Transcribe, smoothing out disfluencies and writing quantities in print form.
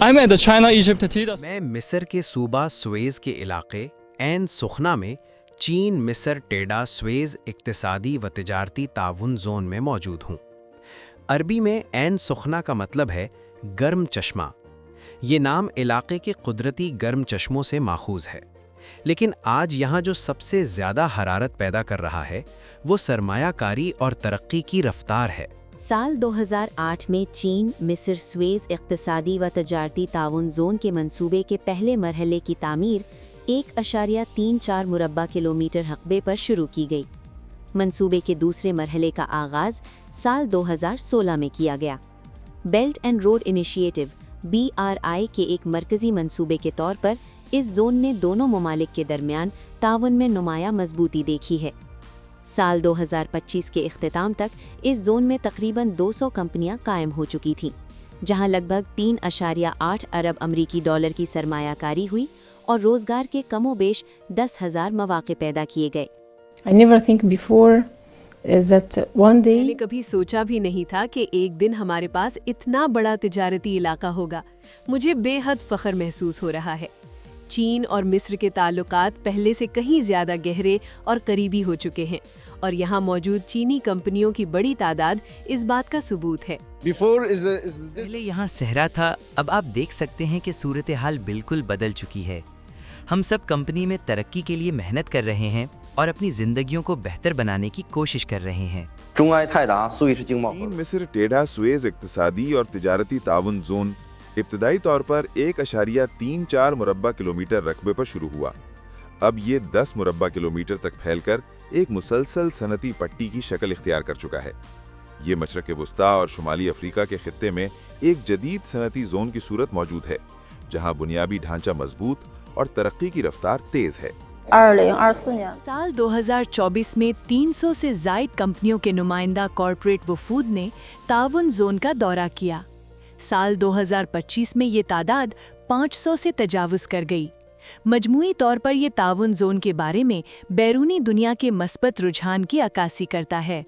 I'm at the China-Egypt TIDAS. میں مصر کے صوبہ سویز کے علاقے عین سخنا میں چین مصر ٹیڈا سویز اقتصادی و تجارتی تعاون زون میں موجود ہوں۔ عربی میں عین سخنا کا مطلب ہے گرم چشمہ۔ یہ نام علاقے کے قدرتی گرم چشموں سے ماخوذ ہے، لیکن آج یہاں جو سب سے زیادہ حرارت پیدا کر رہا ہے وہ سرمایہ کاری اور ترقی کی رفتار ہے۔ سال 2008 میں چین مصر سویز اقتصادی و تجارتی تعاون زون کے منصوبے کے پہلے مرحلے کی تعمیر 1.34 مربع کلومیٹر رقبے پر شروع کی گئی۔ منصوبے کے دوسرے مرحلے کا آغاز سال 2016 میں کیا گیا۔ Belt and road initiative BRI کے ایک مرکزی منصوبے کے طور پر اس زون نے دونوں ممالک کے درمیان تعاون میں نمایاں مضبوطی دیکھی ہے۔ سال 2025 کے اختتام تک اس زون میں تقریباً 200 کمپنیاں قائم ہو چکی تھیں، جہاں لگ بھگ 3.8 ارب امریکی ڈالر کی سرمایہ کاری ہوئی اور روزگار کے کم و بیش 10,000 مواقع پیدا کیے گئے۔ میں نے کبھی سوچا بھی نہیں تھا کہ ایک دن ہمارے پاس اتنا بڑا تجارتی علاقہ ہوگا۔ مجھے بے حد فخر محسوس ہو رہا ہے۔ چین اور مصر کے تعلقات پہلے سے کہیں زیادہ گہرے اور قریبی ہو چکے ہیں، اور یہاں موجود چینی کمپنیوں کی بڑی تعداد اس بات کا ثبوت ہے۔ پہلے یہاں صحرا تھا، اب آپ دیکھ سکتے ہیں کہ صورتحال بالکل بدل چکی ہے۔ ہم سب کمپنی میں ترقی کے لیے محنت کر رہے ہیں اور اپنی زندگیوں کو بہتر بنانے کی کوشش کر رہے ہیں۔ چین مصر ٹیڈا سویز اقتصادی اور تجارتی تعاون زون ابتدائی طور پر 1.34 مربع کلومیٹر رقبے پر شروع ہوا۔ اب یہ 10 مربع کلومیٹر تک پھیل کر ایک مسلسل صنعتی پٹی کی شکل اختیار کر چکا ہے۔ یہ مشرق وسطیٰ اور شمالی افریقہ کے خطے میں ایک جدید صنعتی زون کی صورت موجود ہے، جہاں بنیادی ڈھانچہ مضبوط اور ترقی کی رفتار تیز ہے۔ سال 2024 میں 300 سے زائد کمپنیوں کے نمائندہ کارپوریٹ وفود نے تعاون زون کا دورہ کیا۔ سال 2025 میں یہ تعداد 500 سے تجاوز کر گئی۔ مجموعی طور پر یہ تعاون زون کے بارے میں بیرونی دنیا کے مثبت رجحان کی عکاسی کرتا ہے۔